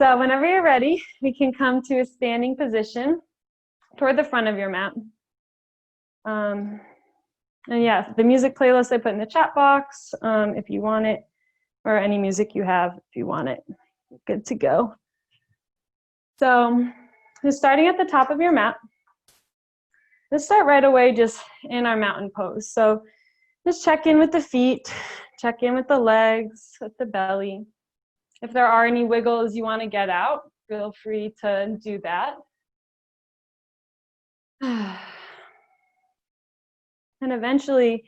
So whenever you're ready, we can come to a standing position toward the front of your mat. And yeah, the music playlist I put in the chat box, if you want it, or any music you have if you want it. Good to go. So just starting at the top of your mat, let's start right away just in our mountain pose. So just check in with the feet, check in with the legs, with the belly. If there are any wiggles you want to get out, feel free to do that. And eventually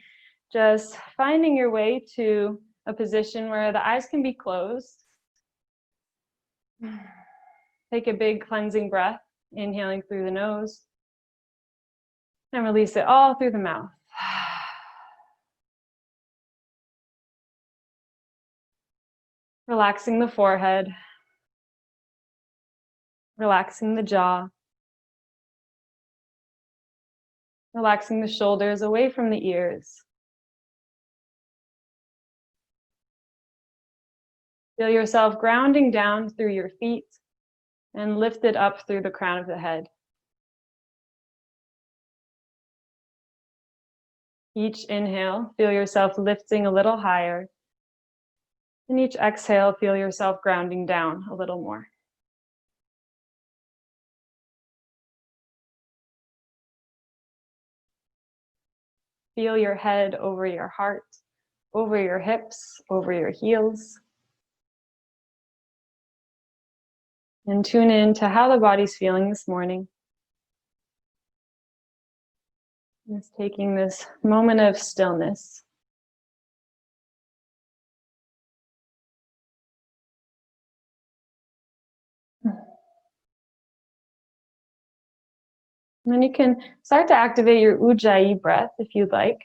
just finding your way to a position where the eyes can be closed. Take a big cleansing breath, inhaling through the nose, and release it all through the mouth. Relaxing the forehead, relaxing the jaw, relaxing the shoulders away from the ears. Feel yourself grounding down through your feet and lifted up through the crown of the head. Each inhale, feel yourself lifting a little higher. And each exhale, feel yourself grounding down a little more. Feel your head over your heart, over your hips, over your heels. And tune in to how the body's feeling this morning. Just taking this moment of stillness. And then you can start to activate your Ujjayi breath if you'd like.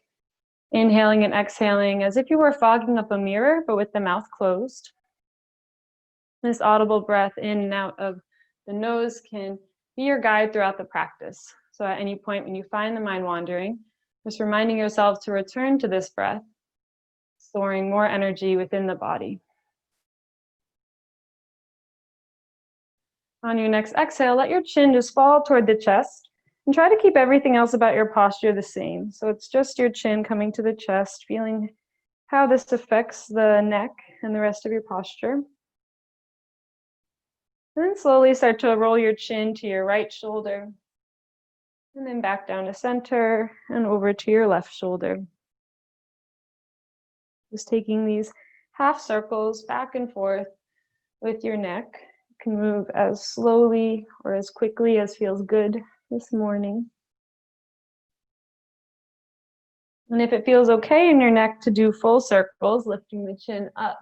Inhaling and exhaling as if you were fogging up a mirror, but with the mouth closed. This audible breath in and out of the nose can be your guide throughout the practice. So at any point when you find the mind wandering, just reminding yourself to return to this breath, storing more energy within the body. On your next exhale, let your chin just fall toward the chest and try to keep everything else about your posture the same. So it's just your chin coming to the chest, feeling how this affects the neck and the rest of your posture. And then slowly start to roll your chin to your right shoulder, and then back down to center and over to your left shoulder. Just taking these half circles back and forth with your neck. You can move as slowly or as quickly as feels good this morning. And if it feels okay in your neck to do full circles, lifting the chin up,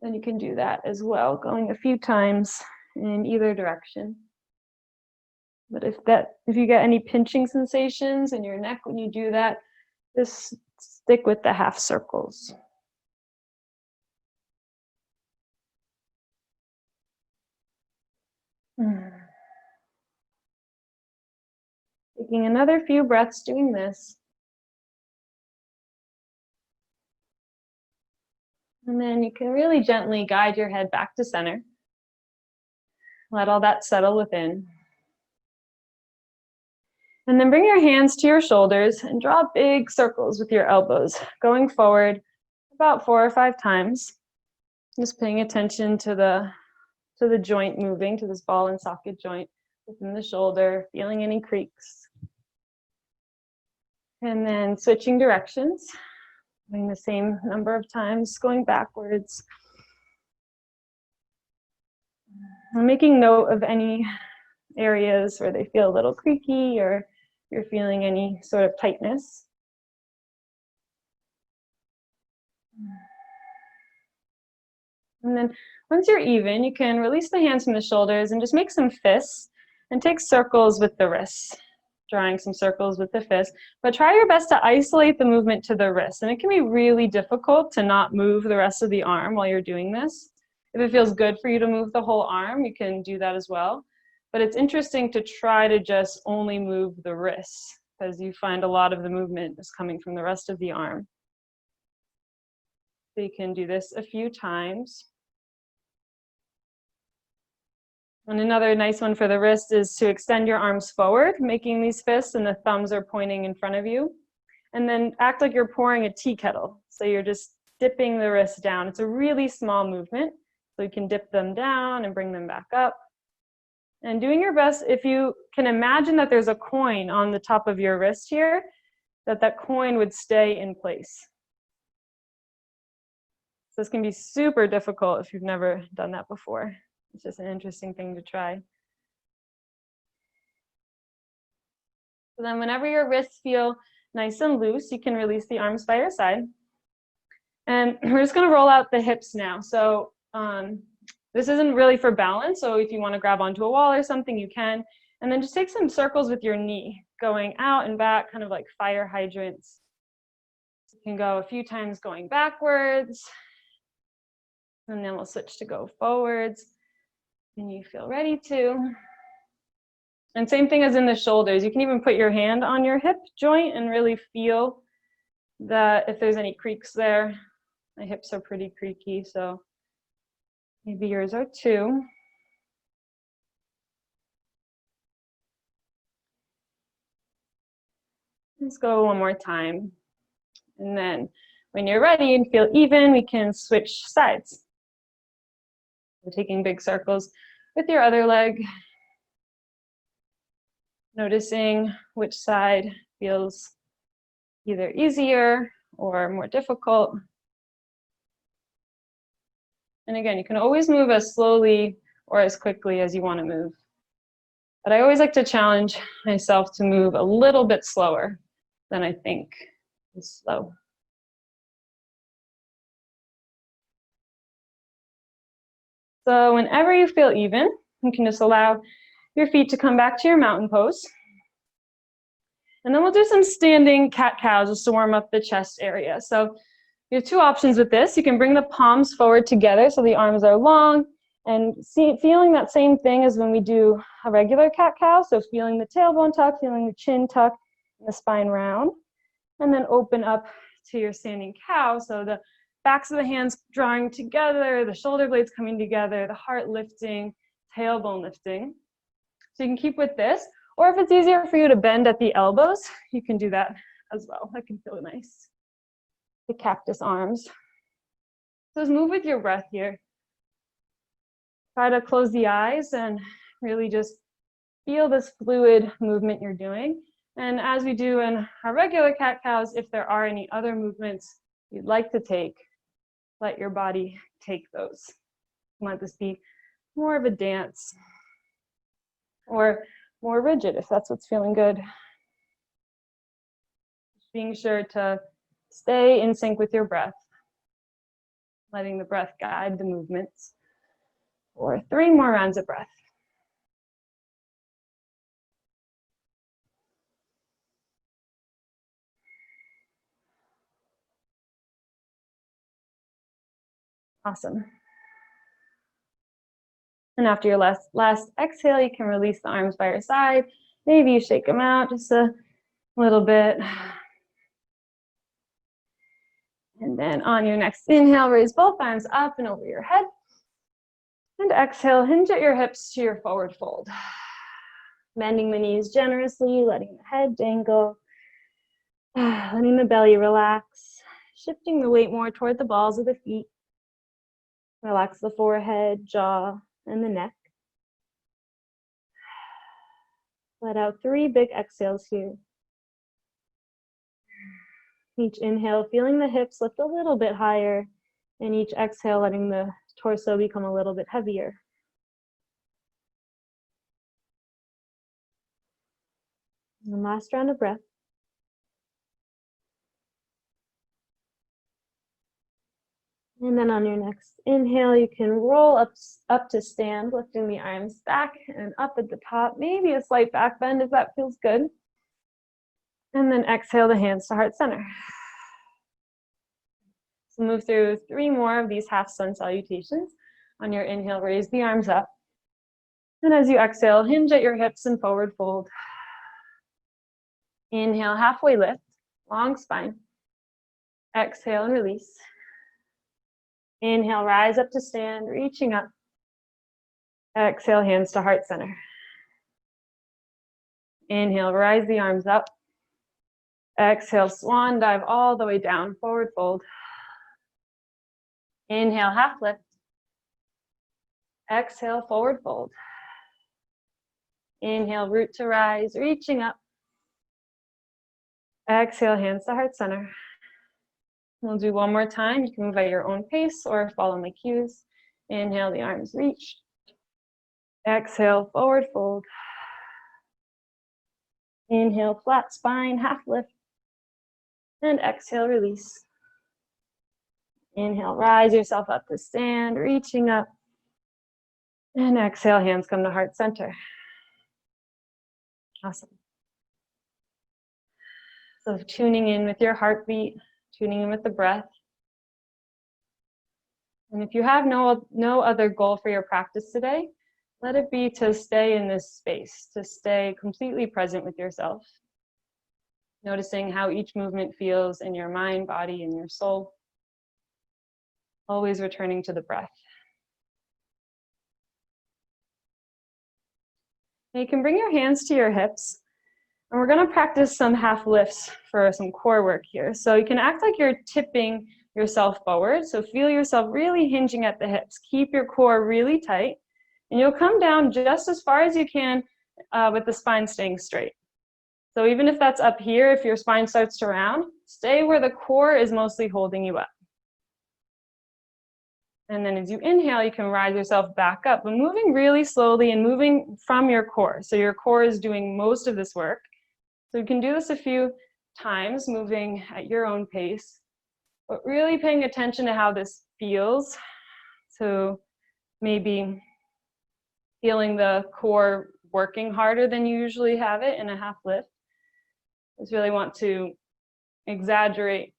then you can do that as well, going a few times in either direction. But if you get any pinching sensations in your neck when you do that, just stick with the half circles. Taking another few breaths doing this. And then you can really gently guide your head back to center. Let all that settle within. And then bring your hands to your shoulders and draw big circles with your elbows, going forward about 4 or 5 times. Just paying attention to the joint moving, to this ball and socket joint within the shoulder, feeling any creaks. And then switching directions, doing the same number of times, going backwards. I'm making note of any areas where they feel a little creaky or you're feeling any sort of tightness. And then once you're even, you can release the hands from the shoulders and just make some fists and take circles with the wrists, drawing some circles with the fists. But try your best to isolate the movement to the wrist. And it can be really difficult to not move the rest of the arm while you're doing this. If it feels good for you to move the whole arm, you can do that as well. But it's interesting to try to just only move the wrists, because you find a lot of the movement is coming from the rest of the arm. So you can do this a few times. And another nice one for the wrist is to extend your arms forward, making these fists, and the thumbs are pointing in front of you. And then act like you're pouring a tea kettle. So you're just dipping the wrist down. It's a really small movement. So you can dip them down and bring them back up. And doing your best, if you can imagine that there's a coin on the top of your wrist here, that coin would stay in place. So this can be super difficult if you've never done that before. It's just an interesting thing to try. So then whenever your wrists feel nice and loose, you can release the arms by your side. And we're just gonna roll out the hips now. So this isn't really for balance, so if you wanna grab onto a wall or something, you can. And then just take some circles with your knee, going out and back, kind of like fire hydrants. You can go a few times going backwards, and then we'll switch to go forwards when you feel ready to. And same thing as in the shoulders. You can even put your hand on your hip joint and really feel that if there's any creaks there. My hips are pretty creaky, so maybe yours are too. Let's go one more time. And then when you're ready and feel even, we can switch sides. We're taking big circles with your other leg, noticing which side feels either easier or more difficult. And again, you can always move as slowly or as quickly as you want to move. But I always like to challenge myself to move a little bit slower than I think is slow. So whenever you feel even, you can just allow your feet to come back to your mountain pose. And then we'll do some standing cat-cow just to warm up the chest area. So you have two options with this. You can bring the palms forward together so the arms are long, and feeling that same thing as when we do a regular cat-cow. So feeling the tailbone tuck, feeling the chin tuck, and the spine round. And then open up to your standing cow. So the backs of the hands drawing together, the shoulder blades coming together, the heart lifting, tailbone lifting. So you can keep with this, or if it's easier for you to bend at the elbows, you can do that as well. That can feel nice. The cactus arms. So just move with your breath here. Try to close the eyes and really just feel this fluid movement you're doing. And as we do in our regular cat-cows, if there are any other movements you'd like to take, let your body take those. You want this to be more of a dance or more rigid if that's what's feeling good. Just being sure to stay in sync with your breath, letting the breath guide the movements. For 3 more rounds of breath. Awesome. And after your last exhale, you can release the arms by your side. Maybe you shake them out just a little bit. And then on your next inhale, raise both arms up and over your head. And exhale, hinge at your hips to your forward fold. Bending the knees generously, letting the head dangle. Letting the belly relax. Shifting the weight more toward the balls of the feet. Relax the forehead, jaw, and the neck. Let out 3 big exhales here. Each inhale, feeling the hips lift a little bit higher, and each exhale, letting the torso become a little bit heavier. And last round of breath. And then on your next inhale, you can roll up to stand, lifting the arms back and up at the top. Maybe a slight back bend if that feels good. And then exhale the hands to heart center. So move through 3 more of these half sun salutations. On your inhale, raise the arms up. And as you exhale, hinge at your hips and forward fold. Inhale, halfway lift, long spine. Exhale and release. Inhale, rise up to stand, reaching up. Exhale, hands to heart center. Inhale, rise the arms up. Exhale, swan dive all the way down, forward fold. Inhale, half lift. Exhale, forward fold. Inhale, root to rise, reaching up. Exhale, hands to heart center. We'll do one more time. You can move at your own pace or follow my cues. Inhale, the arms reach. Exhale, forward fold. Inhale, flat spine, half lift. And exhale, release. Inhale, rise yourself up to stand, reaching up. And exhale, hands come to heart center. Awesome. So tuning in with your heartbeat, tuning in with the breath. And if you have no other goal for your practice today, let it be to stay in this space, to stay completely present with yourself. Noticing how each movement feels in your mind, body, and your soul. Always returning to the breath. Now you can bring your hands to your hips, and we're going to practice some half lifts for some core work here. So you can act like you're tipping yourself forward. So feel yourself really hinging at the hips. Keep your core really tight, and you'll come down just as far as you can with the spine staying straight. So even if that's up here, if your spine starts to round, stay where the core is mostly holding you up. And then as you inhale, you can rise yourself back up, but moving really slowly and moving from your core. So your core is doing most of this work. So you can do this a few times, moving at your own pace, but really paying attention to how this feels. So maybe feeling the core working harder than you usually have it in a half lift. Just really want to exaggerate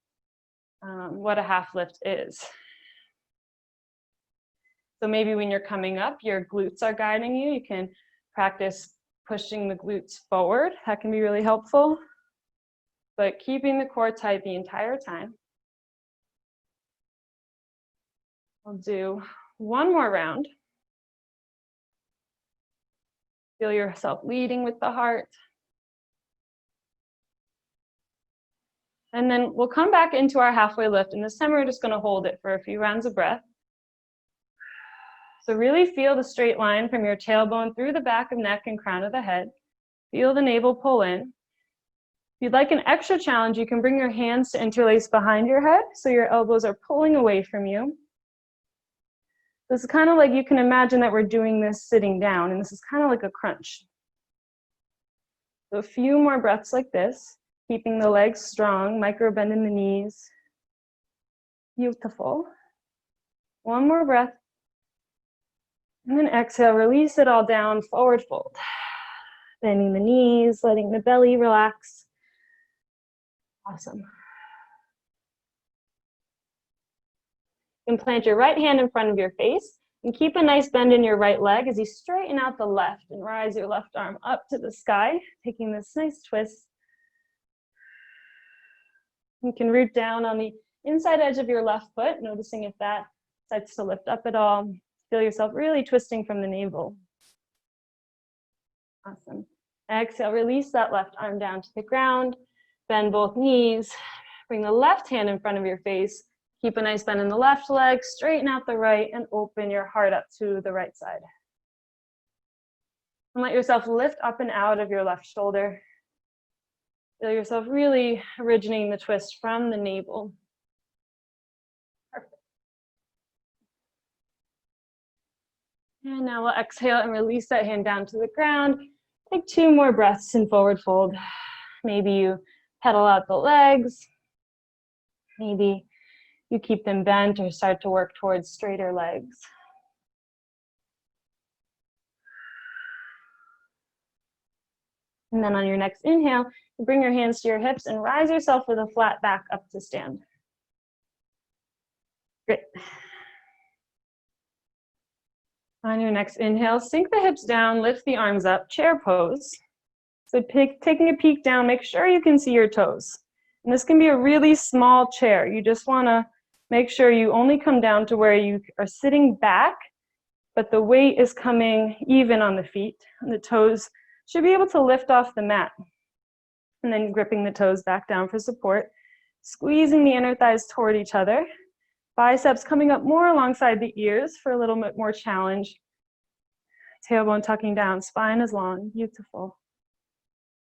what a half lift is. So maybe when you're coming up, your glutes are guiding you. You can practice pushing the glutes forward. That can be really helpful. But keeping the core tight the entire time. I'll do one more round. Feel yourself leading with the heart. And then we'll come back into our halfway lift, and this time we're just going to hold it for a few rounds of breath. So really feel the straight line from your tailbone through the back of neck and crown of the head. Feel the navel pull in. If you'd like an extra challenge, you can bring your hands to interlace behind your head so your elbows are pulling away from you. This is kind of like, you can imagine that we're doing this sitting down, and this is kind of like a crunch. So a few more breaths like this. Keeping the legs strong, micro bend in the knees. Beautiful. One more breath. And then exhale, release it all down, forward fold. Bending the knees, letting the belly relax. Awesome. You can plant your right hand in front of your face and keep a nice bend in your right leg as you straighten out the left and rise your left arm up to the sky, taking this nice twist. You can root down on the inside edge of your left foot, noticing if that starts to lift up at all. Feel yourself really twisting from the navel. Awesome. Exhale, release that left arm down to the ground. Bend both knees. Bring the left hand in front of your face. Keep a nice bend in the left leg. Straighten out the right and open your heart up to the right side. And let yourself lift up and out of your left shoulder. Feel yourself really originating the twist from the navel. Perfect. And now we'll exhale and release that hand down to the ground. Take 2 more breaths in forward fold. Maybe you pedal out the legs. Maybe you keep them bent or start to work towards straighter legs. And then on your next inhale, you bring your hands to your hips and rise yourself with a flat back up to stand. Great. On your next inhale, sink the hips down, lift the arms up, chair pose. So taking a peek down, make sure you can see your toes. And this can be a really small chair. You just want to make sure you only come down to where you are sitting back but the weight is coming even on the feet, and the toes should be able to lift off the mat. And then gripping the toes back down for support, squeezing the inner thighs toward each other, biceps coming up more alongside the ears for a little bit more challenge. Tailbone tucking down, spine is long, beautiful.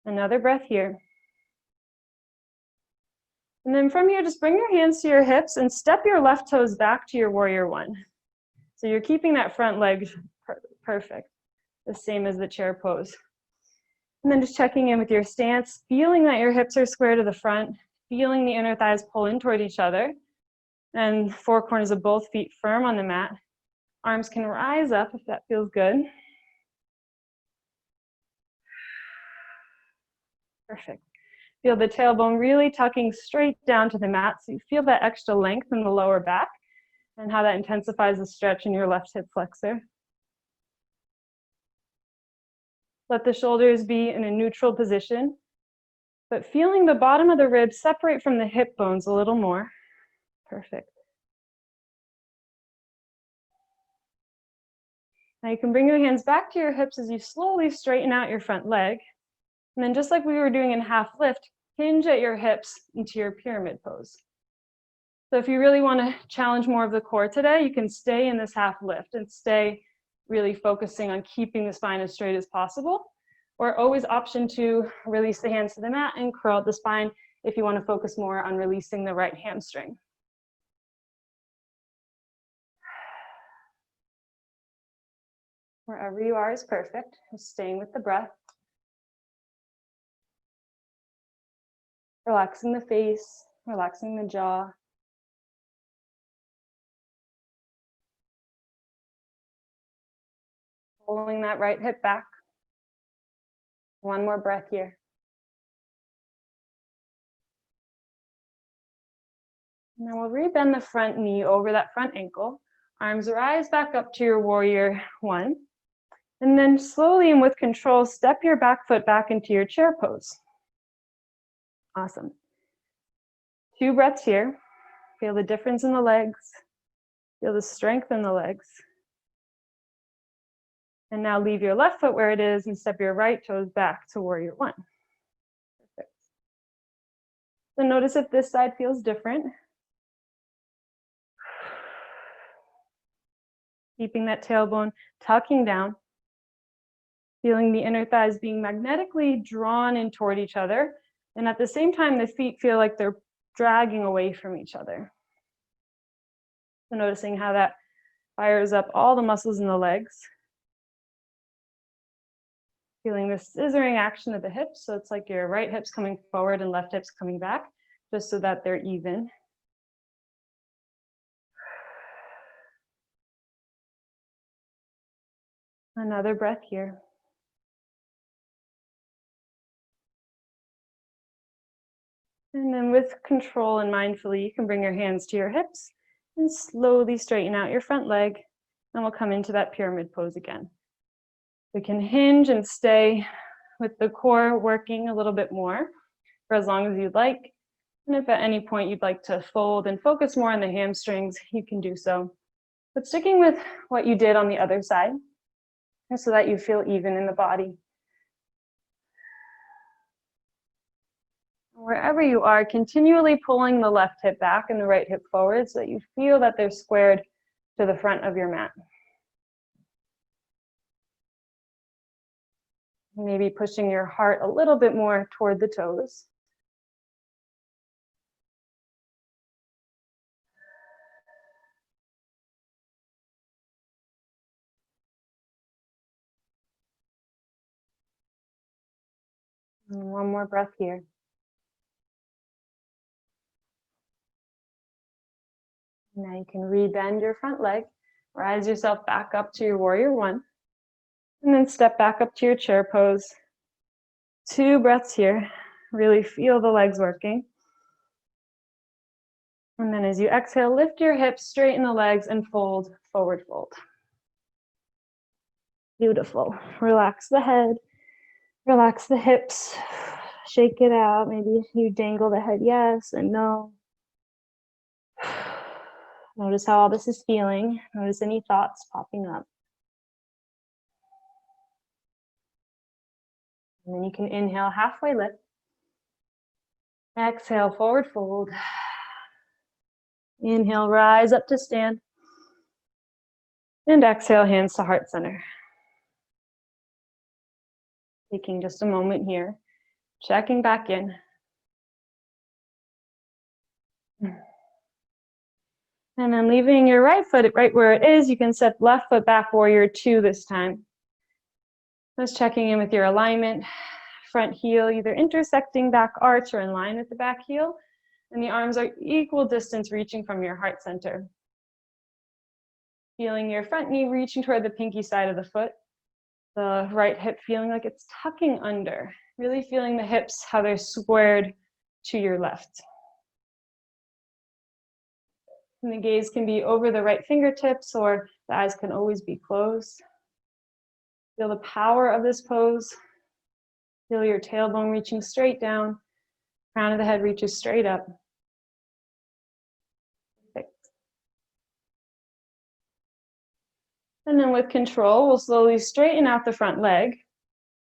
Another breath here. And then from here, just bring your hands to your hips and step your left toes back to your warrior one. So you're keeping that front leg perfect, the same as the chair pose. And then just checking in with your stance, feeling that your hips are square to the front, feeling the inner thighs pull in toward each other, and four corners of both feet firm on the mat. Arms can rise up if that feels good. Perfect. Feel the tailbone really tucking straight down to the mat, so you feel that extra length in the lower back and how that intensifies the stretch in your left hip flexor. Let the shoulders be in a neutral position, but feeling the bottom of the ribs separate from the hip bones a little more. Perfect. Now you can bring your hands back to your hips as you slowly straighten out your front leg. And then just like we were doing in half lift, hinge at your hips into your pyramid pose. So if you really want to challenge more of the core today, you can stay in this half lift and stay really focusing on keeping the spine as straight as possible, or always option to release the hands to the mat and curl out the spine if you want to focus more on releasing the right hamstring. Wherever you are is perfect, just staying with the breath. Relaxing the face, relaxing the jaw. Pulling that right hip back. One more breath here. Now we'll rebend the front knee over that front ankle. Arms rise back up to your warrior one. And then slowly and with control, step your back foot back into your chair pose. Awesome. 2 breaths here. Feel the difference in the legs. Feel the strength in the legs. And now leave your left foot where it is and step your right toes back to warrior one. Perfect. So notice if this side feels different. Keeping that tailbone tucking down. Feeling the inner thighs being magnetically drawn in toward each other. And at the same time, the feet feel like they're dragging away from each other. So noticing how that fires up all the muscles in the legs. Feeling the scissoring action of the hips. So it's like your right hip's coming forward and left hip's coming back, just so that they're even. Another breath here. And then with control and mindfully, you can bring your hands to your hips and slowly straighten out your front leg. And we'll come into that pyramid pose again. We can hinge and stay with the core working a little bit more for as long as you'd like. And if at any point you'd like to fold and focus more on the hamstrings, you can do so. But sticking with what you did on the other side, so that you feel even in the body. Wherever you are, continually pulling the left hip back and the right hip forward so that you feel that they're squared to the front of your mat. Maybe pushing your heart a little bit more toward the toes. And one more breath here. Now you can rebend your front leg, rise yourself back up to your warrior one, and then step back up to your chair pose. 2 breaths here. Really feel the legs working. And then as you exhale, lift your hips, straighten the legs, and fold, forward fold. Beautiful. Relax the head, relax the hips, shake it out. Maybe you dangle the head yes and no. Notice how all this is feeling. Notice any thoughts popping up. And then you can inhale, halfway lift. Exhale, forward fold. Inhale, rise up to stand. And exhale, hands to heart center. Taking just a moment here, checking back in. And then leaving your right foot right where it is, you can step left foot back, warrior two this time. Just checking in with your alignment. Front heel either intersecting back arch or in line with the back heel. And the arms are equal distance reaching from your heart center. Feeling your front knee reaching toward the pinky side of the foot. The right hip feeling like it's tucking under. Really feeling the hips, how they're squared to your left. And the gaze can be over the right fingertips, or the eyes can always be closed. Feel the power of this pose. Feel your tailbone reaching straight down. Crown of the head reaches straight up. Perfect. And then with control, we'll slowly straighten out the front leg.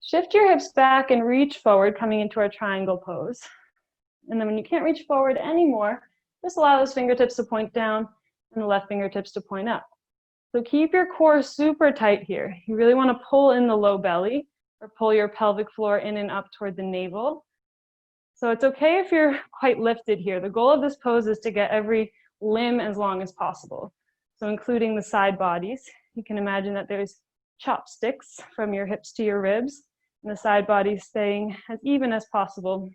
Shift your hips back and reach forward, coming into our triangle pose. And then when you can't reach forward anymore, just allow those fingertips to point down and the left fingertips to point up. So keep your core super tight here. You really want to pull in the low belly or pull your pelvic floor in and up toward the navel. So it's okay if you're quite lifted here. The goal of this pose is to get every limb as long as possible. So including the side bodies. You can imagine that there's chopsticks from your hips to your ribs, and the side body staying as even as possible.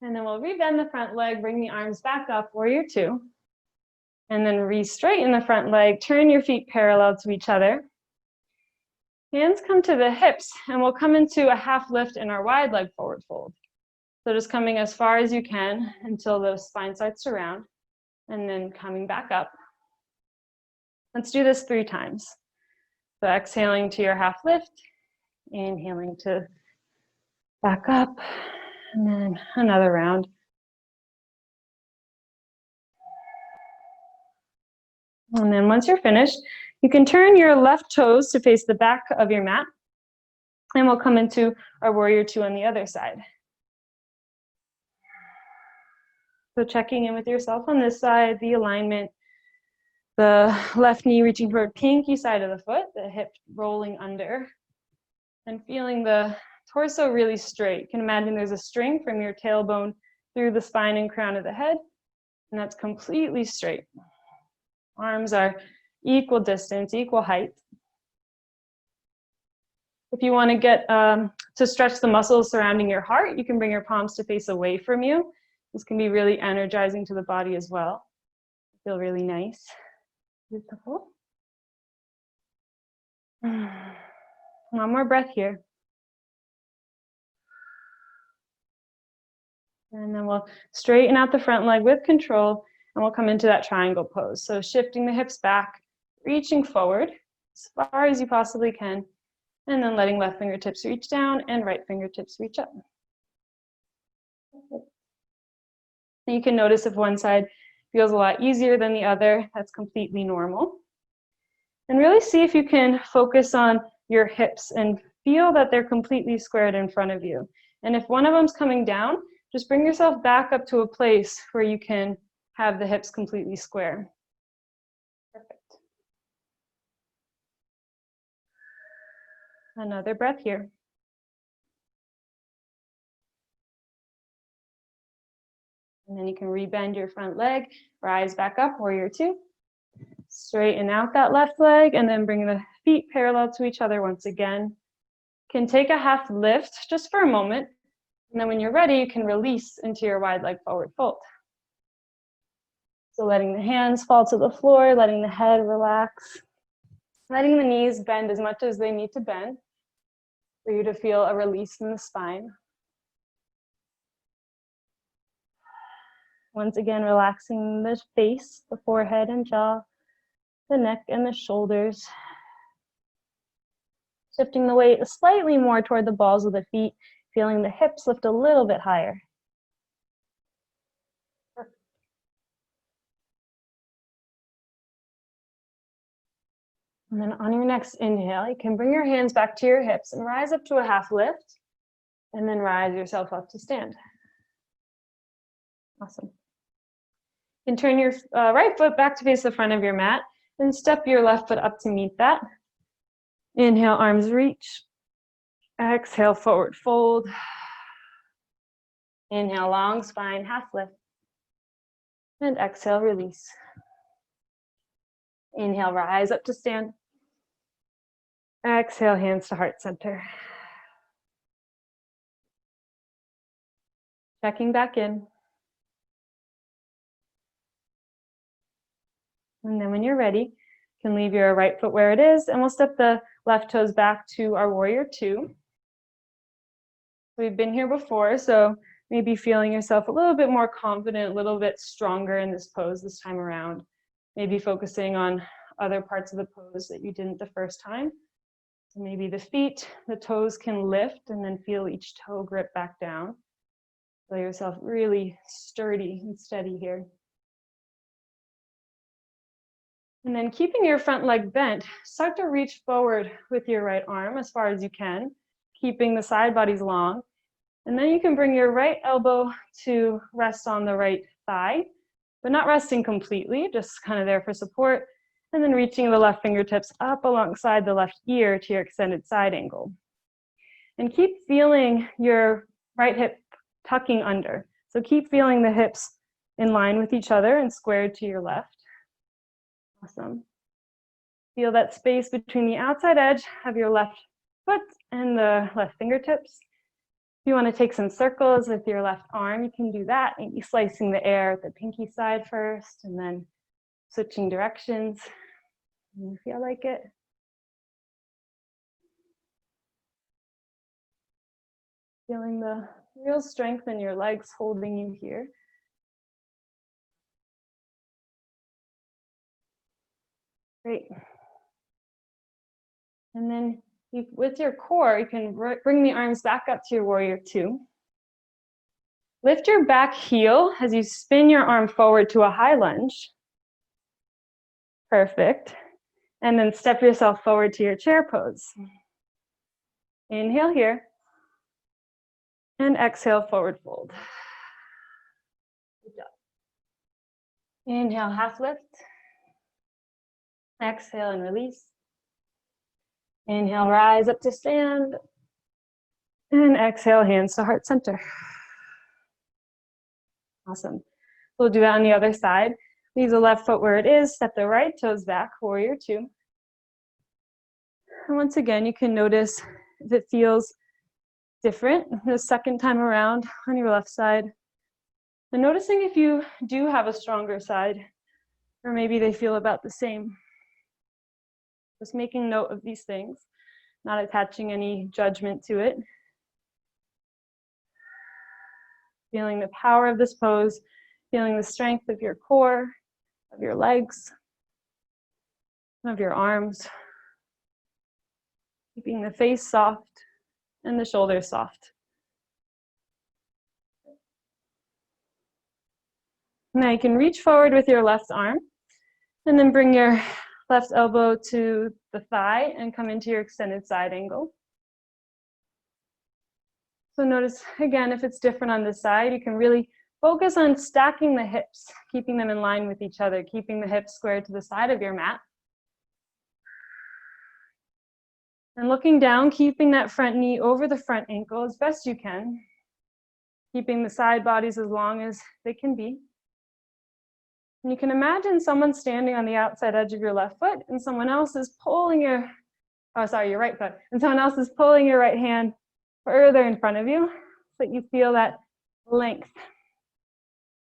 And then we'll rebend the front leg, bring the arms back up, warrior two. And then re-straighten the front leg, turn your feet parallel to each other. Hands come to the hips, and we'll come into a half lift in our wide leg forward fold. So just coming as far as you can until the spine starts to round, and then coming back up. Let's do this 3 times. So exhaling to your half lift, inhaling to back up, and then another round. And then once you're finished, you can turn your left toes to face the back of your mat, and we'll come into our warrior two on the other side. So checking in with yourself on this side, the alignment, the left knee reaching toward pinky side of the foot, the hip rolling under, and feeling the torso really straight. You can imagine there's a string from your tailbone through the spine and crown of the head, and that's completely straight. Arms are equal distance, equal height. If you want to get to stretch the muscles surrounding your heart, you can bring your palms to face away from you. This can be really energizing to the body as well. Feel really nice. Beautiful. One more breath here. And then we'll straighten out the front leg with control, and we'll come into that triangle pose. So shifting the hips back, reaching forward as far as you possibly can, and then letting left fingertips reach down and right fingertips reach up. And you can notice if one side feels a lot easier than the other, that's completely normal. And really see if you can focus on your hips and feel that they're completely squared in front of you. And if one of them's coming down, just bring yourself back up to a place where you can have the hips completely square. Perfect. Another breath here. And then you can rebend your front leg, rise back up, warrior two. Straighten out that left leg, and then bring the feet parallel to each other once again. You can take a half lift just for a moment, and then when you're ready, you can release into your wide leg forward fold. So letting the hands fall to the floor, letting the head relax, letting the knees bend as much as they need to bend for you to feel a release in the spine. Once again, relaxing the face, the forehead and jaw, the neck and the shoulders. Shifting the weight slightly more toward the balls of the feet, feeling the hips lift a little bit higher. And then on your next inhale, you can bring your hands back to your hips and rise up to a half lift, and then rise yourself up to stand. Awesome. You can turn your right foot back to face the front of your mat, and step your left foot up to meet that. Inhale, arms reach. Exhale, forward fold. Inhale, long spine, half lift. And exhale, release. Inhale, rise up to stand. Exhale, hands to heart center. Checking back in. And then when you're ready, you can leave your right foot where it is, and we'll step the left toes back to our warrior two. We've been here before, so maybe feeling yourself a little bit more confident, a little bit stronger in this pose this time around. Maybe focusing on other parts of the pose that you didn't the first time. So maybe the feet, the toes can lift, and then feel each toe grip back down. Feel yourself really sturdy and steady here. And then keeping your front leg bent, start to reach forward with your right arm as far as you can, keeping the side bodies long. And then you can bring your right elbow to rest on the right thigh, but not resting completely, just kind of there for support. And then reaching the left fingertips up alongside the left ear to your extended side angle. And keep feeling your right hip tucking under. So keep feeling the hips in line with each other and squared to your left. Awesome. Feel that space between the outside edge of your left foot and the left fingertips. If you want to take some circles with your left arm, you can do that. Maybe slicing the air at the pinky side first, and then switching directions when you feel like it. Feeling the real strength in your legs holding you here. Great. And then with your core, you can bring the arms back up to your warrior two. Lift your back heel as you spin your arm forward to a high lunge. Perfect. And then step yourself forward to your chair pose. Inhale here. And exhale, forward fold. Good job. Inhale, half lift. Exhale and release. Inhale, rise up to stand. And exhale, hands to heart center. Awesome. We'll do that on the other side. Leave the left foot where it is, step the right toes back, warrior two. And once again, you can notice if it feels different the second time around on your left side. And noticing if you do have a stronger side, or maybe they feel about the same. Just making note of these things, not attaching any judgment to it. Feeling the power of this pose, feeling the strength of your core, of your legs, of your arms. Keeping the face soft and the shoulders soft. Now you can reach forward with your left arm and then bring your left elbow to the thigh and come into your extended side angle. So notice again, if it's different on this side, you can really focus on stacking the hips, keeping them in line with each other, keeping the hips squared to the side of your mat. And looking down, keeping that front knee over the front ankle as best you can, keeping the side bodies as long as they can be. And you can imagine someone standing on the outside edge of your left foot and someone else is pulling your right foot, and someone else is pulling your right hand further in front of you so that you feel that length.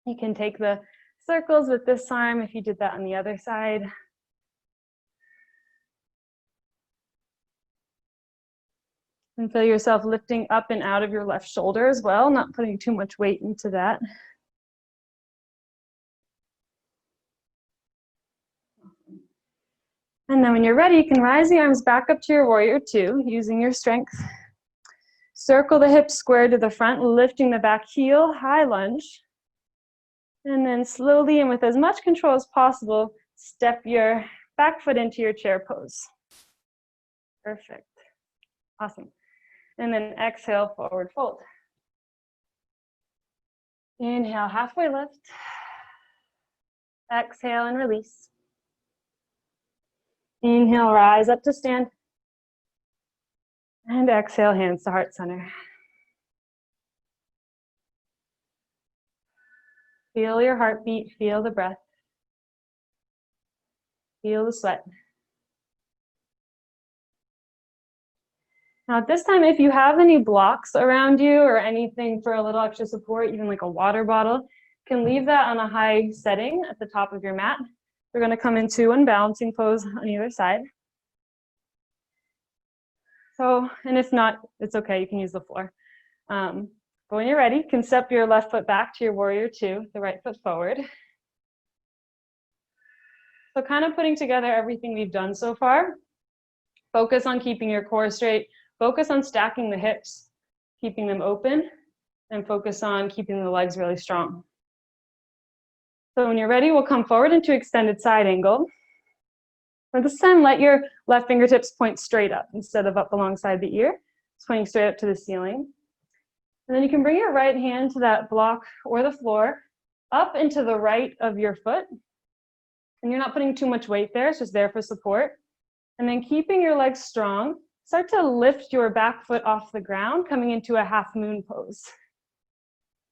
You can take the circles with this arm if you did that on the other side. And feel yourself lifting up and out of your left shoulder as well, not putting too much weight into that. And then when you're ready, you can rise the arms back up to your warrior two, using your strength. Circle the hips square to the front, lifting the back heel, high lunge. And then slowly and with as much control as possible, step your back foot into your chair pose. Perfect. Awesome. And then exhale, forward fold. Inhale, halfway lift. Exhale and release. Inhale, rise up to stand. And exhale, hands to heart center. Feel your heartbeat, feel the breath. Feel the sweat. Now at this time, if you have any blocks around you or anything for a little extra support, even like a water bottle, you can leave that on a high setting at the top of your mat. We're going to come into unbalancing pose on either side. So, and if not, it's okay, you can use the floor. But when you're ready, you can step your left foot back to your warrior two, the right foot forward. So kind of putting together everything we've done so far. Focus on keeping your core straight. Focus on stacking the hips, keeping them open, and focus on keeping the legs really strong. So when you're ready, we'll come forward into extended side angle. For this time, let your left fingertips point straight up instead of up alongside the ear. It's pointing straight up to the ceiling. And then you can bring your right hand to that block or the floor, up into the right of your foot. And you're not putting too much weight there, it's just there for support. And then keeping your legs strong, start to lift your back foot off the ground, coming into a half moon pose.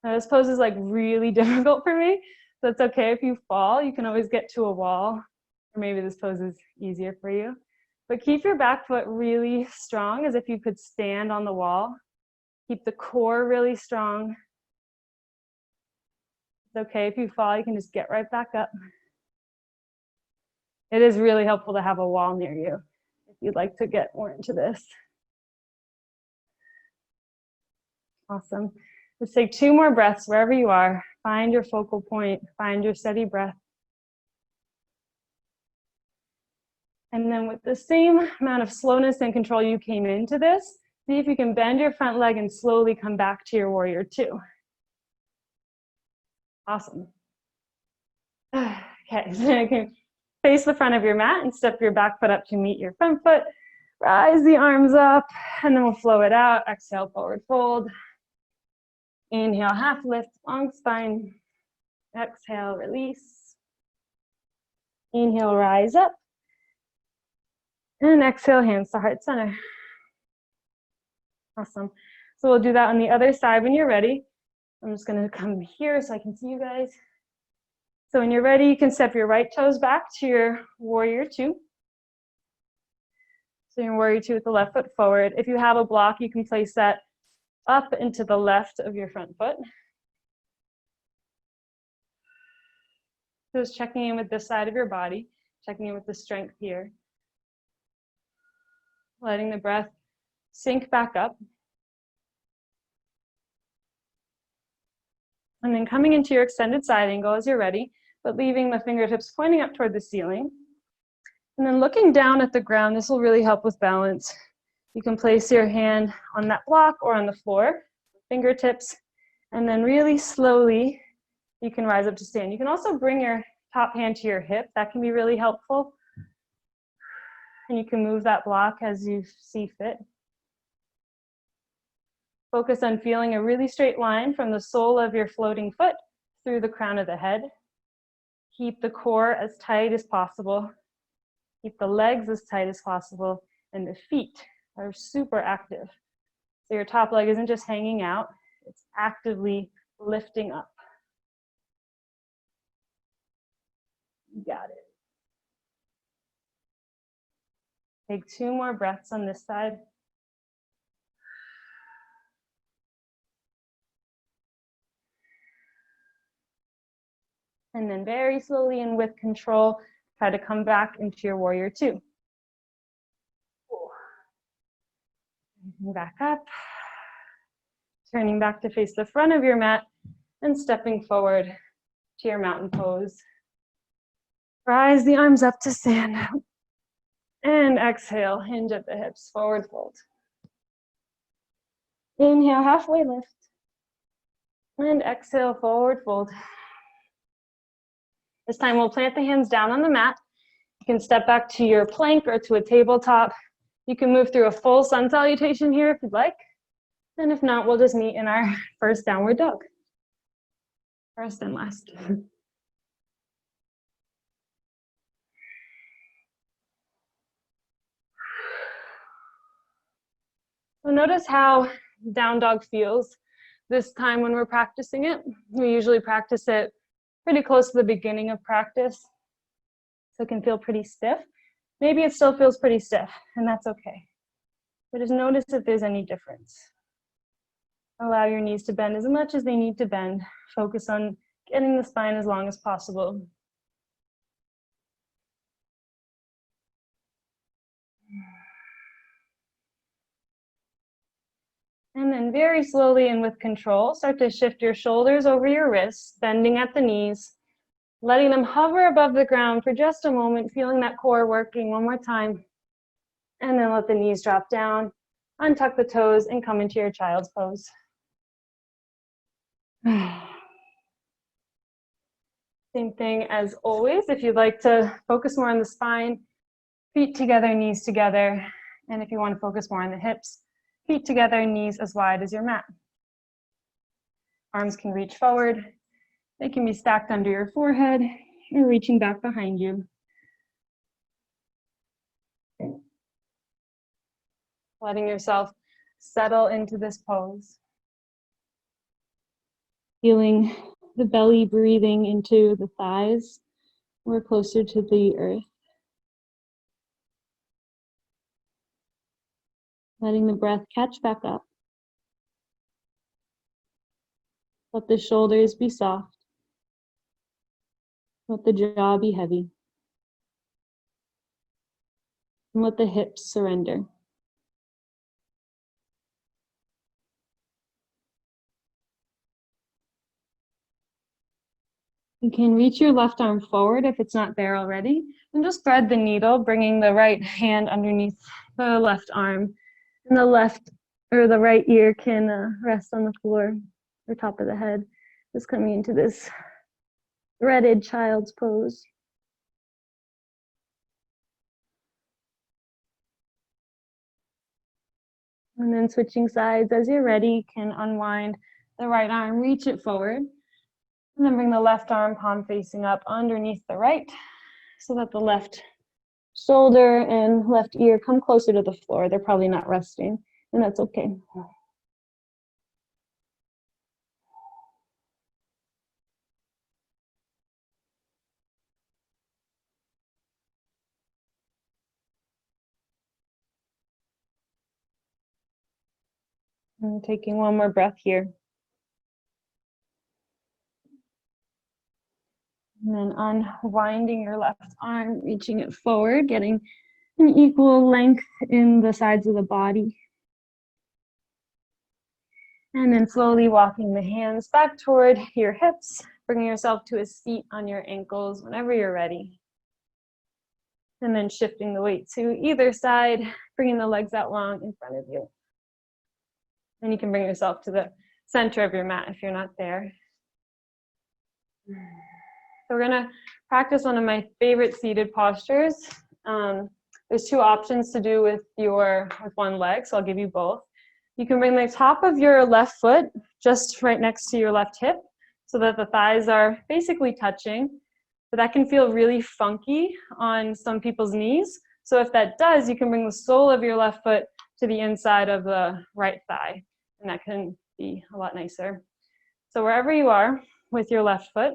Now this pose is like really difficult for me, so it's okay if you fall. You can always get to a wall, or maybe this pose is easier for you. But keep your back foot really strong, as if you could stand on the wall. Keep the core really strong. It's okay if you fall, you can just get right back up. It is really helpful to have a wall near you if you'd like to get more into this. Awesome. Let's take 2 more breaths wherever you are. Find your focal point, find your steady breath. And then with the same amount of slowness and control you came into this, see if you can bend your front leg and slowly come back to your warrior two. Awesome. Okay, so you can face the front of your mat and step your back foot up to meet your front foot. Rise the arms up, and then we'll flow it out. Exhale, forward fold. Inhale, half lift, long spine. Exhale, release. Inhale, rise up. And exhale, hands to heart center. Awesome. So we'll do that on the other side when you're ready. I'm just going to come here so I can see you guys. So when you're ready, you can step your right toes back to your warrior two. So your warrior two with the left foot forward. If you have a block, you can place that up into the left of your front foot. Just checking in with this side of your body, checking in with the strength here. Letting the breath sink back up. And then coming into your extended side angle as you're ready, but leaving the fingertips pointing up toward the ceiling. And then looking down at the ground, this will really help with balance. You can place your hand on that block or on the floor, fingertips, and then really slowly, you can rise up to stand. You can also bring your top hand to your hip. That can be really helpful. And you can move that block as you see fit. Focus on feeling a really straight line from the sole of your floating foot through the crown of the head. Keep the core as tight as possible. Keep the legs as tight as possible. And the feet are super active. So your top leg isn't just hanging out, it's actively lifting up. You got it. Take 2 more breaths on this side. And then very slowly and with control, try to come back into your warrior two. Back up. Turning back to face the front of your mat and stepping forward to your mountain pose. Rise the arms up to stand. And exhale, hinge at the hips, forward fold. Inhale, halfway lift. And exhale, forward fold. This time we'll plant the hands down on the mat. You can step back to your plank or to a tabletop. You can move through a full sun salutation here if you'd like. And if not, we'll just meet in our first downward dog. First and last. So notice how down dog feels this time when we're practicing it. We usually practice it pretty close to the beginning of practice, so it can feel pretty stiff. Maybe it still feels pretty stiff, and that's okay. But just notice if there's any difference. Allow your knees to bend as much as they need to bend. Focus on getting the spine as long as possible. And then very slowly and with control, start to shift your shoulders over your wrists, bending at the knees, letting them hover above the ground for just a moment, feeling that core working one more time. And then let the knees drop down, untuck the toes, and come into your child's pose. Same thing as always. If you'd like to focus more on the spine, feet together, knees together. And if you want to focus more on the hips, feet together, knees as wide as your mat. Arms can reach forward. They can be stacked under your forehead or reaching back behind you. Letting yourself settle into this pose. Feeling the belly breathing into the thighs or closer to the earth. Letting the breath catch back up. Let the shoulders be soft. Let the jaw be heavy. And let the hips surrender. You can reach your left arm forward if it's not there already, and just thread the needle, bringing the right hand underneath the left arm. And the left or the right ear can rest on the floor or top of the head. Just coming into this threaded child's pose. And then switching sides as you're ready, you can unwind the right arm, reach it forward. And then bring the left arm palm facing up underneath the right so that the left shoulder and left ear come closer to the floor. They're probably not resting, and that's okay. And taking one more breath here. And then unwinding your left arm, reaching it forward, getting an equal length in the sides of the body. And then slowly walking the hands back toward your hips, bringing yourself to a seat on your ankles whenever you're ready. And then shifting the weight to either side, bringing the legs out long in front of you. And you can bring yourself to the center of your mat if you're not there. So we're gonna practice one of my favorite seated postures. There's two options to do with one leg, so I'll give you both. You can bring the top of your left foot just right next to your left hip so that the thighs are basically touching. But that can feel really funky on some people's knees. So if that does, you can bring the sole of your left foot to the inside of the right thigh, and that can be a lot nicer. So wherever you are with your left foot,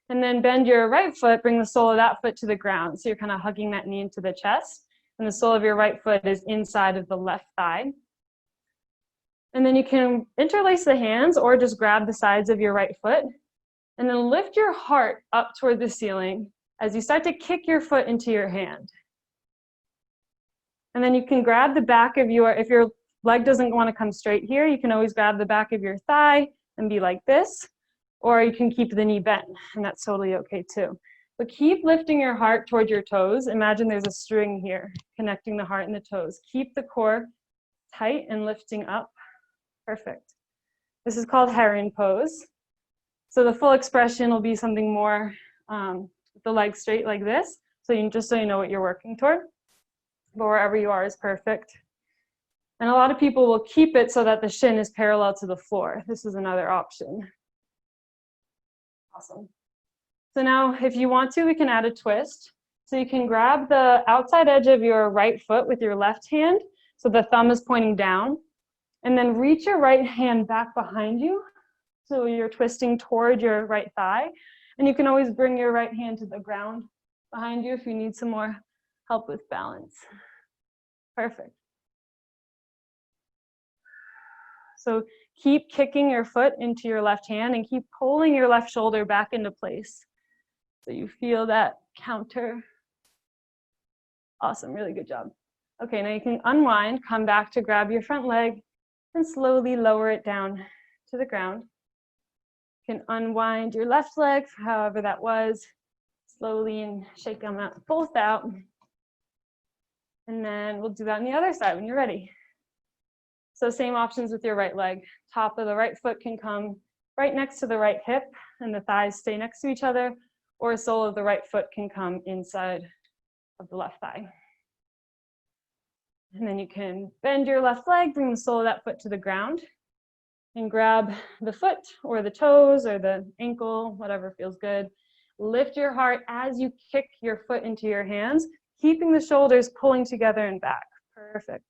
and then bend your right foot, bring the sole of that foot to the ground. So you're kind of hugging that knee into the chest, and the sole of your right foot is inside of the left thigh. And then you can interlace the hands or just grab the sides of your right foot, and then lift your heart up toward the ceiling as you start to kick your foot into your hand. And then you can grab the back of if your leg doesn't want to come straight here, you can always grab the back of your thigh and be like this, or you can keep the knee bent, and that's totally okay too. But keep lifting your heart toward your toes. Imagine there's a string here connecting the heart and the toes. Keep the core tight and lifting up. Perfect. This is called heron pose. So the full expression will be something more with the legs straight like this. So you know what you're working toward. but wherever you are is perfect. And a lot of people will keep it so that the shin is parallel to the floor. This is another option. Awesome. So now if you want to, we can add a twist. So you can grab the outside edge of your right foot with your left hand, so the thumb is pointing down, and then reach your right hand back behind you. So you're twisting toward your right thigh. And you can always bring your right hand to the ground behind you if you need some more help with balance. Perfect. So keep kicking your foot into your left hand and keep pulling your left shoulder back into place. So you feel that counter. Awesome, really good job. Okay, now you can unwind, come back to grab your front leg and slowly lower it down to the ground. You can unwind your left leg, however that was, slowly, and shake them out, both out. And then we'll do that on the other side when you're ready. So same options with your right leg. Top of the right foot can come right next to the right hip and the thighs stay next to each other, or sole of the right foot can come inside of the left thigh. And then you can bend your left leg, bring the sole of that foot to the ground, and grab the foot or the toes or the ankle, whatever feels good. Lift your heart as you kick your foot into your hands, keeping the shoulders pulling together and back. Perfect.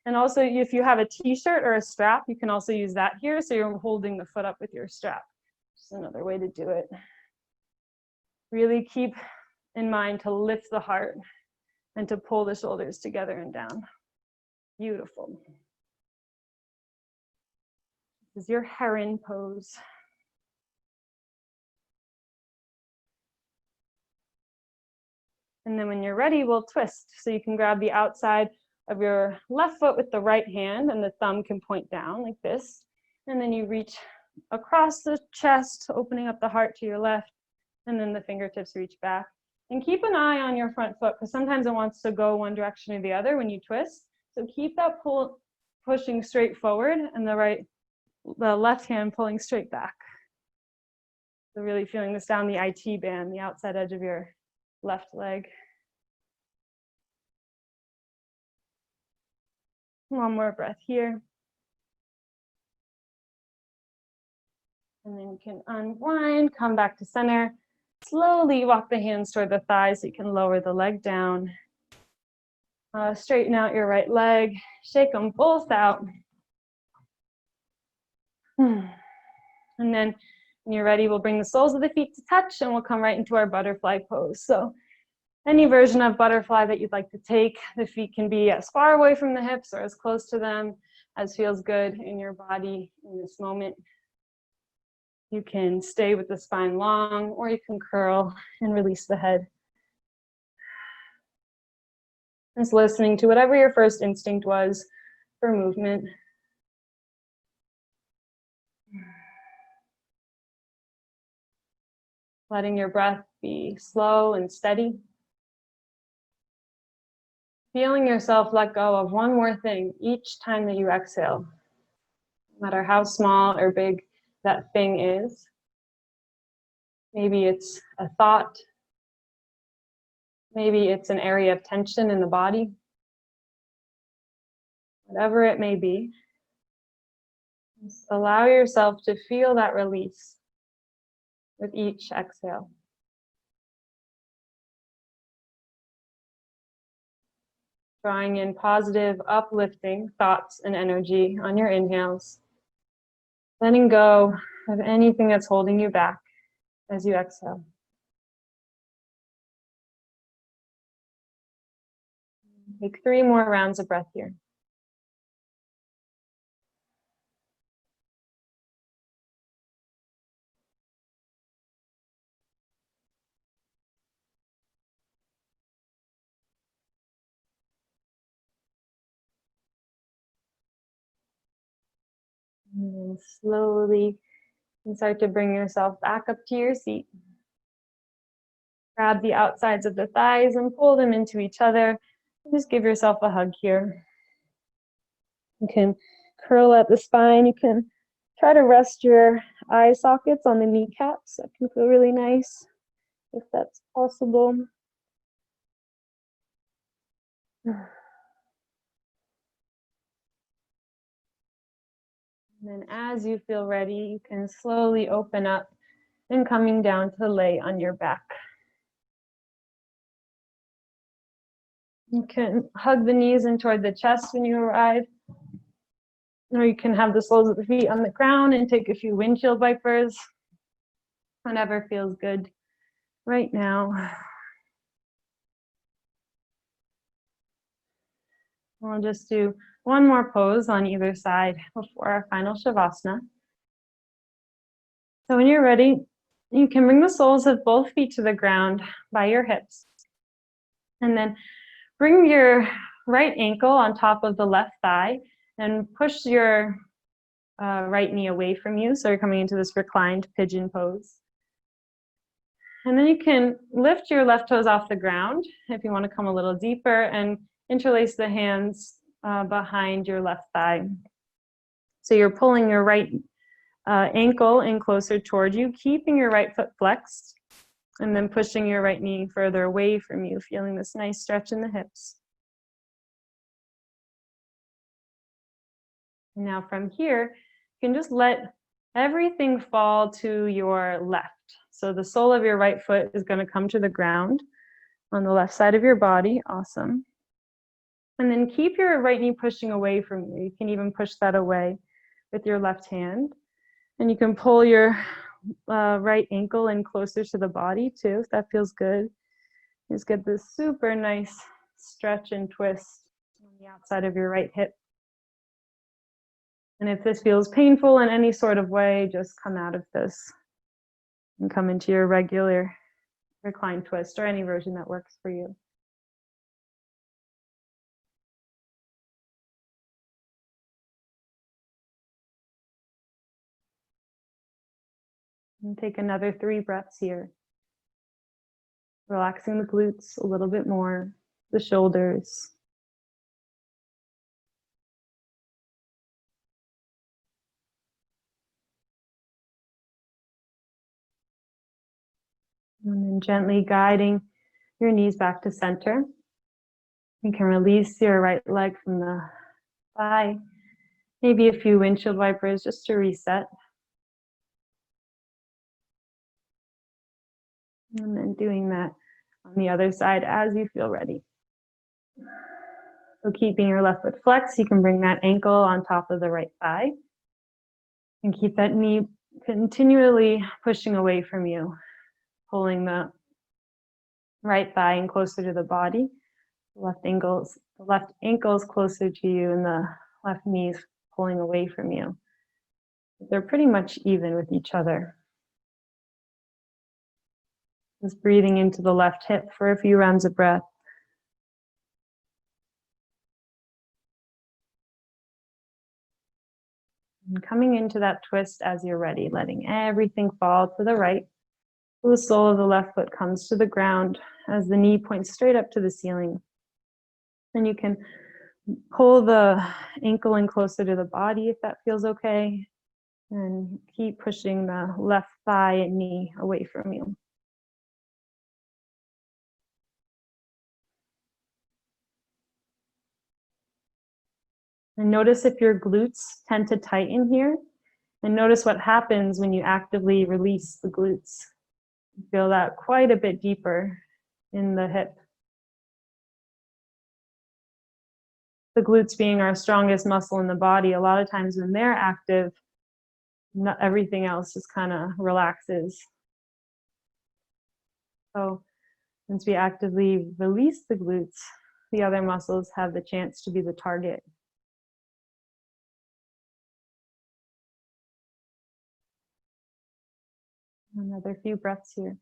And also, if you have a t-shirt or a strap, you can also use that here, so you're holding the foot up with your strap. Just another way to do it. Really keep in mind to lift the heart and to pull the shoulders together and down. Beautiful. This is your heron pose. And then when you're ready, we'll twist. So you can grab the outside of your left foot with the right hand, and the thumb can point down like this. And then you reach across the chest, opening up the heart to your left, and then the fingertips reach back. And keep an eye on your front foot, because sometimes it wants to go one direction or the other when you twist. So keep that pull pushing straight forward, and the left hand pulling straight back. So really feeling this down the IT band, the outside edge of your left leg. One more breath here. And then you can unwind, come back to center. Slowly walk the hands toward the thighs so you can lower the leg down. Straighten out your right leg, shake them both out. And then when you're ready, we'll bring the soles of the feet to touch and we'll come right into our butterfly pose. So any version of butterfly that you'd like to take, the feet can be as far away from the hips or as close to them as feels good in your body in this moment. You can stay with the spine long, or you can curl and release the head. Just listening to whatever your first instinct was for movement. Letting your breath be slow and steady. Feeling yourself let go of one more thing each time that you exhale, no matter how small or big that thing is. Maybe it's a thought. Maybe it's an area of tension in the body. Whatever it may be, just allow yourself to feel that release with each exhale. Drawing in positive, uplifting thoughts and energy on your inhales. Letting go of anything that's holding you back as you exhale. Take 3 more rounds of breath here. And then slowly you start to bring yourself back up to your seat. Grab the outsides of the thighs and pull them into each other. Just give yourself a hug here. You can curl at the spine. You can try to rest your eye sockets on the kneecaps. That can feel really nice if that's possible. And then as you feel ready, you can slowly open up and coming down to lay on your back. You can hug the knees in toward the chest when you arrive, or you can have the soles of the feet on the ground and take a few windshield wipers, whatever feels good right now. We'll just do one more pose on either side before our final Shavasana. So when you're ready, you can bring the soles of both feet to the ground by your hips. And then bring your right ankle on top of the left thigh and push your right knee away from you. So you're coming into this reclined pigeon pose. And then you can lift your left toes off the ground if you want to come a little deeper and interlace the hands behind your left thigh. So you're pulling your right ankle in closer toward you, keeping your right foot flexed, and then pushing your right knee further away from you, feeling this nice stretch in the hips. And now from here, you can just let everything fall to your left. So the sole of your right foot is going to come to the ground on the left side of your body. Awesome. And then keep your right knee pushing away from you. You can even push that away with your left hand. And you can pull your right ankle in closer to the body too, if that feels good. Just get this super nice stretch and twist on the outside of your right hip. And if this feels painful in any sort of way, just come out of this and come into your regular reclined twist or any version that works for you. And take another 3 breaths here. Relaxing the glutes a little bit more, the shoulders. And then gently guiding your knees back to center. You can release your right leg from the thigh. Maybe a few windshield wipers just to reset. And then doing that on the other side as you feel ready. So keeping your left foot flexed, you can bring that ankle on top of the right thigh. And keep that knee continually pushing away from you, pulling the right thigh in closer to the body. The left ankle is closer to you and the left knee is pulling away from you. They're pretty much even with each other. Just breathing into the left hip for a few rounds of breath. And coming into that twist as you're ready, letting everything fall to the right. The sole of the left foot comes to the ground as the knee points straight up to the ceiling. And you can pull the ankle in closer to the body if that feels okay. And keep pushing the left thigh and knee away from you. And notice if your glutes tend to tighten here. And notice what happens when you actively release the glutes. You feel that quite a bit deeper in the hip. The glutes being our strongest muscle in the body, a lot of times when they're active, not everything else just kind of relaxes. So once we actively release the glutes, the other muscles have the chance to be the target. Another few breaths here.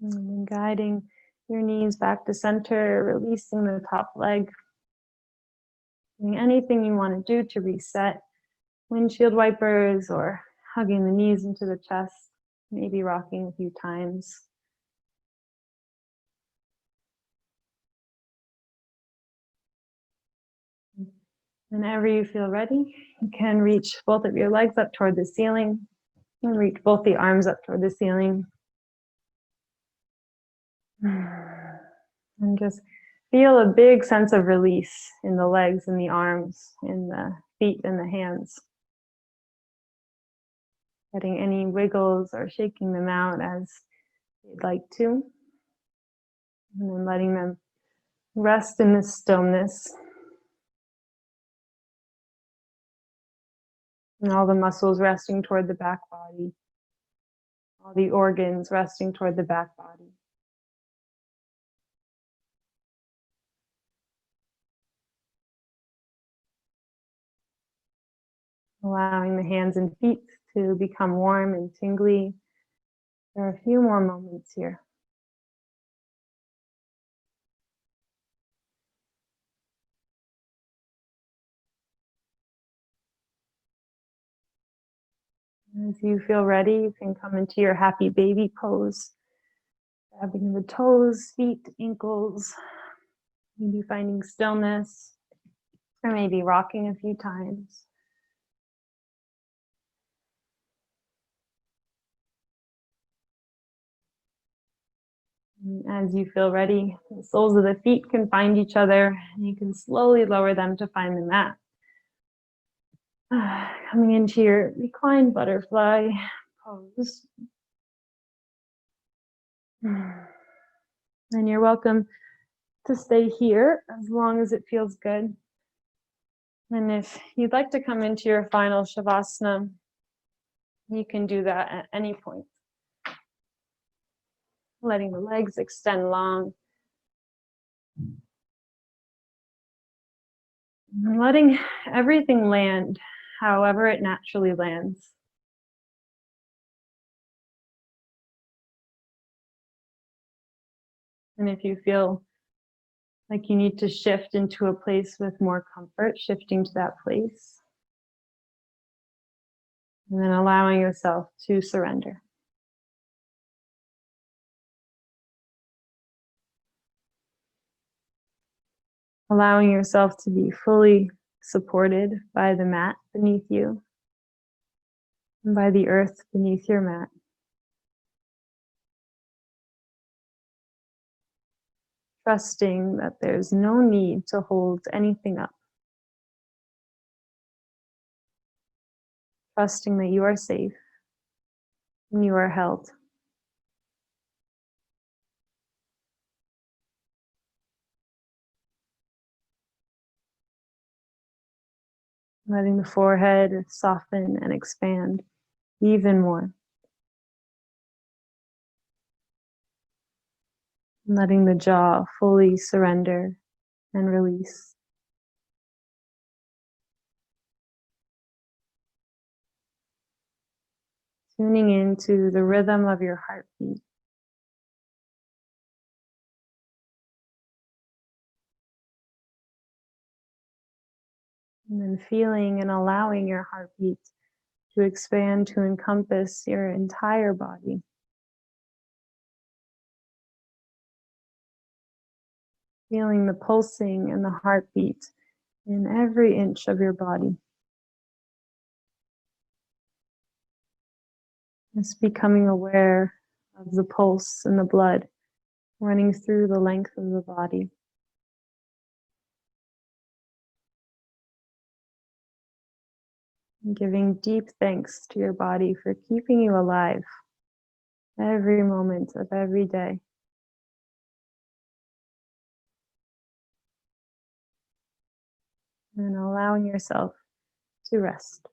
And then guiding your knees back to center, releasing the top leg. Doing anything you want to do to reset. Windshield wipers or hugging the knees into the chest, maybe rocking a few times. Whenever you feel ready, you can reach both of your legs up toward the ceiling and reach both the arms up toward the ceiling. And just feel a big sense of release in the legs and the arms, in the feet and the hands. Getting any wiggles or shaking them out as you'd like to. And then letting them rest in this stillness. And all the muscles resting toward the back body. All the organs resting toward the back body. Allowing the hands and feet to become warm and tingly. There are a few more moments here. As you feel ready, you can come into your happy baby pose. Grabbing the toes, feet, ankles. Maybe finding stillness. Or maybe rocking a few times. And as you feel ready, the soles of the feet can find each other, and you can slowly lower them to find the mat. Coming into your reclined butterfly pose. And you're welcome to stay here as long as it feels good. And if you'd like to come into your final Shavasana, you can do that at any point. Letting the legs extend long. And letting everything land however it naturally lands. And if you feel like you need to shift into a place with more comfort, shifting to that place. And then allowing yourself to surrender. Allowing yourself to be fully supported by the mat beneath you and by the earth beneath your mat. Trusting that there's no need to hold anything up. Trusting that you are safe and you are held. Letting the forehead soften and expand even more. Letting the jaw fully surrender and release. Tuning into the rhythm of your heartbeat. And then feeling and allowing your heartbeat to expand to encompass your entire body. Feeling the pulsing and the heartbeat in every inch of your body. Just becoming aware of the pulse and the blood running through the length of the body. And giving deep thanks to your body for keeping you alive every moment of every day. And allowing yourself to rest.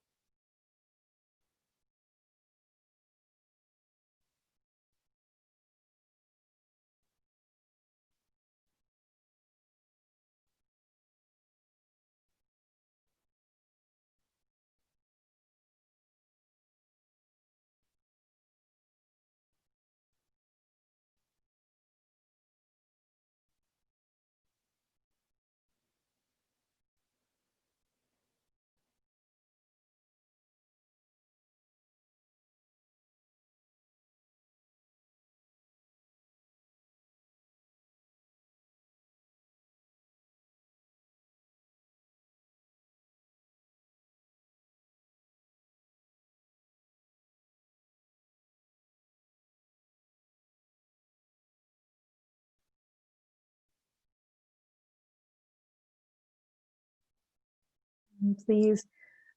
And please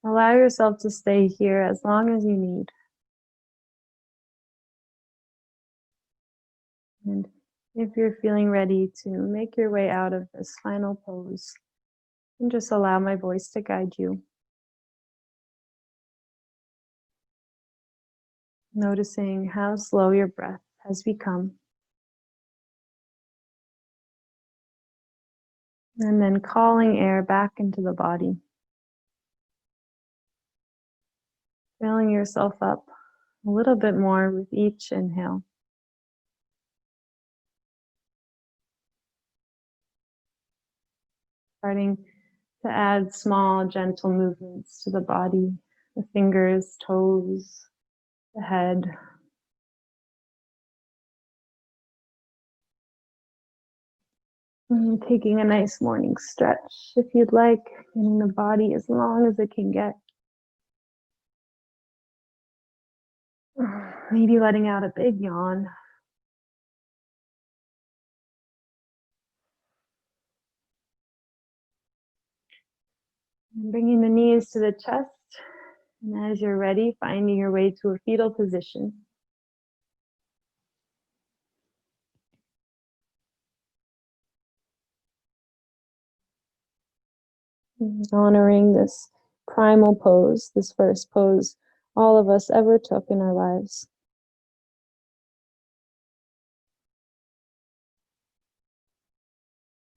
allow yourself to stay here as long as you need. And if you're feeling ready to make your way out of this final pose, and just allow my voice to guide you. Noticing how slow your breath has become. And then calling air back into the body. Filling yourself up a little bit more with each inhale. Starting to add small, gentle movements to the body, the fingers, toes, the head. And taking a nice morning stretch, if you'd like, getting the body as long as it can get. Maybe letting out a big yawn. And bringing the knees to the chest. And as you're ready, finding your way to a fetal position. Honoring this primal pose, this first pose all of us ever took in our lives.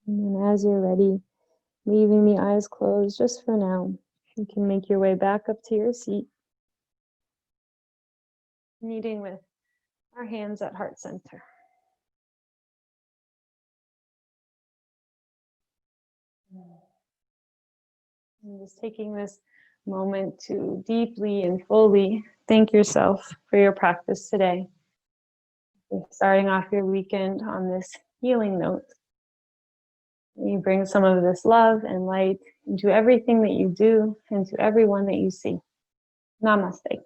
And then as you're ready, leaving the eyes closed just for now, you can make your way back up to your seat, meeting with our hands at heart center. And just taking this moment to deeply and fully thank yourself for your practice today. You're starting off your weekend on this healing note. You bring some of this love and light into everything that you do and to everyone that you see. Namaste.